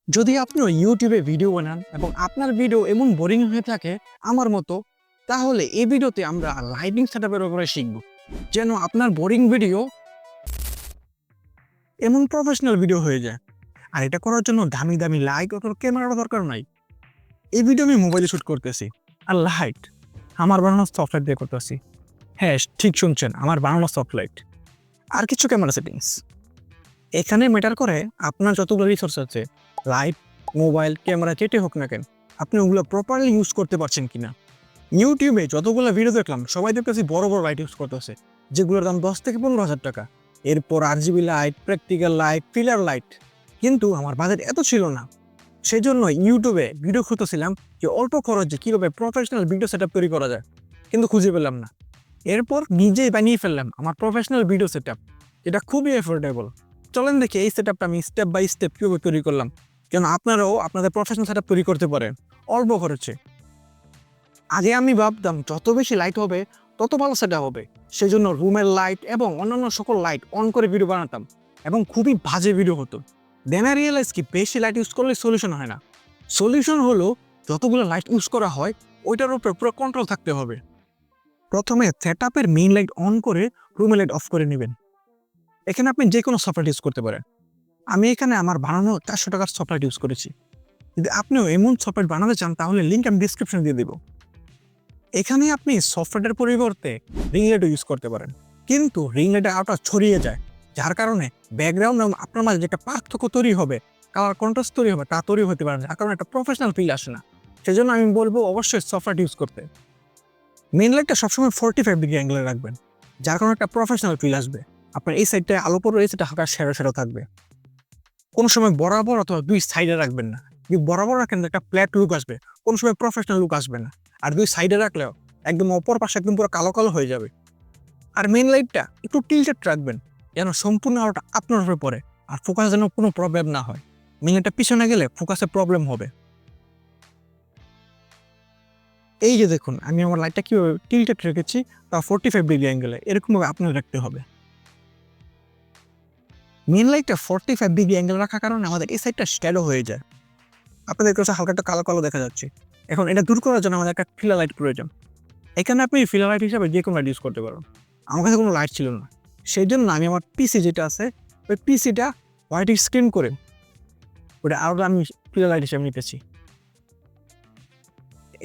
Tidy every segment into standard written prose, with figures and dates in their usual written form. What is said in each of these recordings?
যদি আপনিও ইউটিউবে ভিডিও বানান এবং আপনার ভিডিও এমন বোরিং হয়ে থাকে আমার মতো, তাহলে এই ভিডিওতে আমরা লাইটিং সেটআপের উপরে শিখব, যেন আপনার বোরিং ভিডিও এমন প্রফেশনাল ভিডিও হয়ে যায়। আর এটা করার জন্য দামি দামি লাইট অথবা ক্যামেরার দরকার নাই। এই ভিডিও আমি মোবাইলে শুট করতেছি, আর লাইট আমার বানানো সফটওয়্যার দিয়ে করতেছি। হ্যাঁ, ঠিক শুনছেন, আমার বানানো সফটওয়্যার আর কিছু ক্যামেরা সেটিংস। এখানে ম্যাটার করে আপনার যতগুলো রিসোর্স আছে, লাইট, মোবাইল, ক্যামেরা, যেটাই হোক না কেন, আপনি ওগুলো প্রপারলি ইউজ করতে পারছেন কিনা। ইউটিউবে যতগুলো ভিডিও দেখলাম সবাই দেখতেছি বড় বড় লাইট ইউজ করতেছে, যেগুলোর দাম 10 থেকে 15,000 টাকা। এরপর RGB light, practical light, filler light. কিন্তু আমার বাজেট এত ছিল না, সেই জন্য ইউটিউবে ভিডিও খুঁজতেছিলাম যে অল্প খরচে কীভাবে প্রফেশনাল ভিডিও সেটআপ তৈরি করা যায়, কিন্তু খুঁজে পেলাম না। এরপর নিজেই বানিয়ে ফেললাম আমার প্রফেশনাল ভিডিও সেটআপ, যেটা খুবই অ্যাফোর্ডেবল। চলেন দেখি এই সেটআপটা আমি স্টেপ বাই স্টেপ কীভাবে তৈরি করলাম, যেন আপনারাও আপনাদের প্রফেশনাল সেটআপ তৈরি করতে পারেন অল্প খরচে। আগে আমি ভাবতাম যত বেশি লাইট হবে তত ভালো সেটআপ হবে, সেজন্য রুমের লাইট এবং অন্যান্য সকল লাইট অন করে ভিডিও বানাতাম, এবং খুবই বাজে ভিডিও হতো। দেন আই রিয়েলাইজ কি বেশি লাইট ইউজ করলে সলিউশন হয় না। সলিউশন হলো যতগুলো লাইট ইউজ করা হয় ওইটার উপরে পুরো কন্ট্রোল থাকতে হবে। প্রথমে সেটআপের মেইন লাইট অন করে রুমের লাইট অফ করে নেবেন। এখানে আপনি যে কোনো সফটওয়্যার ইউজ করতে পারেন। আমি এখানে আমার বানানো 400 টাকার সফটওয়্যার ইউজ করেছি। যদি আপনিও এমন সফটওয়্যার বানাতে চান তাহলে লিঙ্ক আমি ডিসক্রিপশনে দিয়ে দেবো। এখানে আপনি সফটওয়্যারের পরিবর্তে রিং লাইটও ইউজ করতে পারেন, কিন্তু রিং লাইটের আলোটা ছড়িয়ে যায়, যার কারণে ব্যাকগ্রাউন্ড এবং আপনার মাঝে যেটা পার্থক্য তৈরি হবে, কালার কন্ট্রাস্ট তৈরি হবে, তা তৈরি হতে পারে না, যার কারণে একটা প্রফেশনাল ফিল আসে না। সেজন্য আমি বলবো অবশ্যই সফটওয়্যার ইউজ করতে। মেইন লাইটটা সবসময় 45 ডিগ্রি অ্যাঙ্গেলে রাখবেন, যার কারণে একটা প্রফেশনাল ফিল আসবে। আপনার এই সাইডটায় আলো পড়বে, এই সাইডটা হালকা শ্যাডো শ্যাডো থাকবে। কোনো সময় বরাবর অথবা দুই সাইডে রাখবেন না। যদি বরাবর রাখেন একটা ফ্ল্যাট লুক আসবে, কোনো সময় প্রফেশনাল লুক আসবে না। আর দুই সাইডে রাখলেও একদম অপর পাশে একদম পুরো কালো কালো হয়ে যাবে। আর মেইন লাইটটা একটু টিল্টেড রাখবেন, যেন সম্পূর্ণ আলোটা আপনার উপরে পড়ে আর ফোকাস যেন কোনো প্রবলেম না হয়। মেইন লাইটটা পিছনে গেলে ফোকাসে প্রবলেম হবে। এই যে দেখুন, আমি আমার লাইটটা কীভাবে টিল্টেড রেখেছি, তা 45 ডিগ্রি অ্যাঙ্গেলে, এরকমভাবে আপনার রাখতে হবে। মেইন লাইটটা 45 ডিগ্রি অ্যাঙ্গেল রাখার কারণে আমাদের এই সাইডটা শ্যাডো হয়ে যায়। আপনাদের কাছে হালকা একটা কালো কালো দেখা যাচ্ছে। এখন এটা দূর করার জন্য আমাদের একটা ফিলার লাইট প্রয়োজন। এখানে আপনি ফিলার লাইট হিসাবে যে কোনো লাইট ইউজ করতে পারেন। আমার কাছে কোনো লাইট ছিল না, সেই জন্য আমি আমার পিসি যেটা আছে ওই পিসিটা হোয়াইট স্ক্রিন করে ওটা আরও আমি ফিলার লাইট হিসাবে নিতেছি।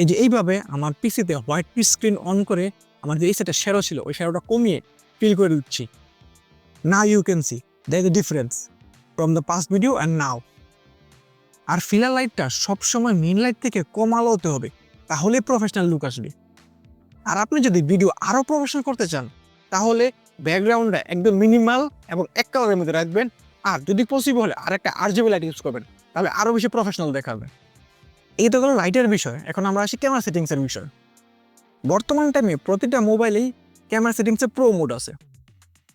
এই যে এইভাবে আমার পিসিতে হোয়াইট স্ক্রিন অন করে আমার যে এই সাইডটা শ্যাডো ছিল ওই শ্যাডোটা কমিয়ে ফিল করে দিচ্ছি। Now you can see there is the difference from the past video and now. আর ফিলার লাইটটা সবসময় মেইন লাইট থেকে কম আলো হতে হবে, তাহলে প্রফেশনাল লুক আসবে। আর আপনি যদি ভিডিও আরও প্রফেশনাল করতে চান তাহলে ব্যাকগ্রাউন্ডটা একদম মিনিমাল এবং এক কালারের মধ্যে রাখবেন। আর যদি পসিবল হয় আর একটা RGB লাইট ইউজ করবেন, তাহলে আরও বেশি প্রফেশনাল দেখাবে। এই তো গেলো লাইটের বিষয়। এখন আমরা আসি ক্যামেরা সেটিংসের বিষয়। বর্তমান টাইমে প্রতিটা মোবাইলেই ক্যামেরা সেটিংসে প্রো মোড আছে।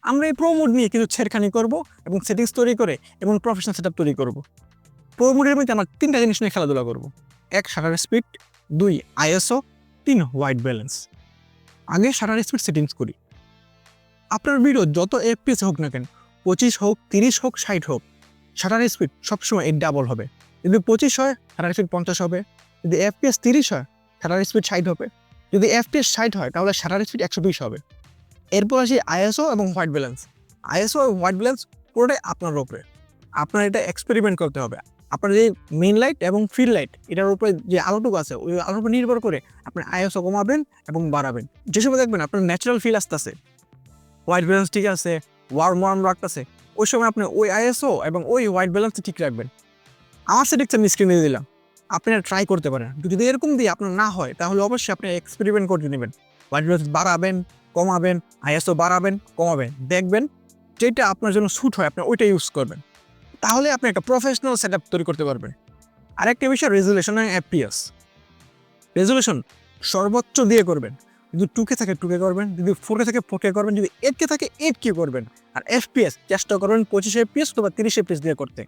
আমরা এই প্রো মোড নিয়ে কিছু ছেড়খানি করব এবং সেটিংস তৈরি করে এবং প্রফেশনাল সেটআপ তৈরি করব। প্রো মোডের মধ্যে আমরা 3টা জিনিস নিয়ে খেলাধুলা করব। 1 shutter speed, 2 ISO, 3 white balance. আগে শাটার স্পিড সেটিংস করি। আপনার ভিডিও যত FPS হোক না কেন, 25 হোক, 30 হোক, 60 হোক, শাটার স্পিড সবসময় এর ডাবল হবে। যদি 25 হয় শাটার স্পিড 50 হবে, যদি FPS 30 হয় শাটার স্পিড 60 হবে, যদি FPS 60 হয় তাহলে শাটার স্পিড 120 হবে। এরপর আসি ISO এবং হোয়াইট ব্যালেন্স। ISO এবং হোয়াইট ব্যালেন্স পুরোটাই আপনার উপরে, আপনার এটা এক্সপেরিমেন্ট করতে হবে। আপনার যে মেইন লাইট এবং ফিল লাইট এটার উপরে যে আলোটুকু আছে ওই আলোর উপর নির্ভর করে আপনি ISO কমাবেন এবং বাড়াবেন। যে সময় দেখবেন আপনার ন্যাচারাল ফিল আসতেছে, হোয়াইট ব্যালেন্স ঠিক আছে, ওয়ার্ম রাখতেছে, ওই সময় আপনি ওই ISO এবং ওই হোয়াইট ব্যালেন্স ঠিক রাখবেন। আমার সেটিংস আমি স্ক্রিনে দিয়ে দিলাম, আপনারা ট্রাই করতে পারেন। যদি এরকম দিয়ে আপনার না হয় তাহলে অবশ্যই আপনি এক্সপেরিমেন্ট করতে নেবেন। হোয়াইট ব্যালেন্স বাড়াবেন, কমাবেন, ISO বাড়াবেন, কমাবেন, দেখবেন যেটা আপনার জন্য স্যুট হয় আপনি ওইটা ইউজ করবেন। তাহলে আপনি একটা প্রফেশনাল সেটআপ তৈরি করতে পারবেন। আরেকটা বিষয় রেজুলেশন এবং FPS। রেজুলেশন সর্বোচ্চ দিয়ে করবেন, যদি 2K থাকে 2K করবেন, যদি 4K থাকে 4K করবেন, যদি 8K থাকে 8K করবেন। আর FPS চেষ্টা করবেন 25 FPS অথবা 30 FPS দিয়ে করতে।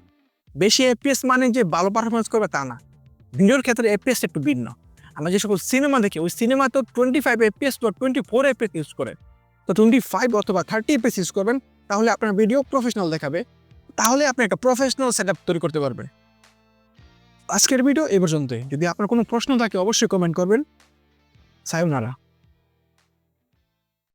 বেশি FPS মানে যে ভালো পারফরমেন্স করবে তা না, ভিডিওর ক্ষেত্রে FPS একটু ভিন্ন। আমরা যে সকল সিনেমা দেখি ওই সিনেমা তো 25 FPS বা 24 FPS ইউজ করে, তো 25 অথবা 30 FPS ইউজ করবেন, তাহলে আপনার ভিডিও প্রফেশনাল দেখাবে। তাহলে আপনি একটা প্রফেশনাল সেটআপ তৈরি করতে পারবেন। আজকের ভিডিও এই পর্যন্তই। যদি আপনার কোনো প্রশ্ন থাকে অবশ্যই কমেন্ট করবেন। সায়োনারা।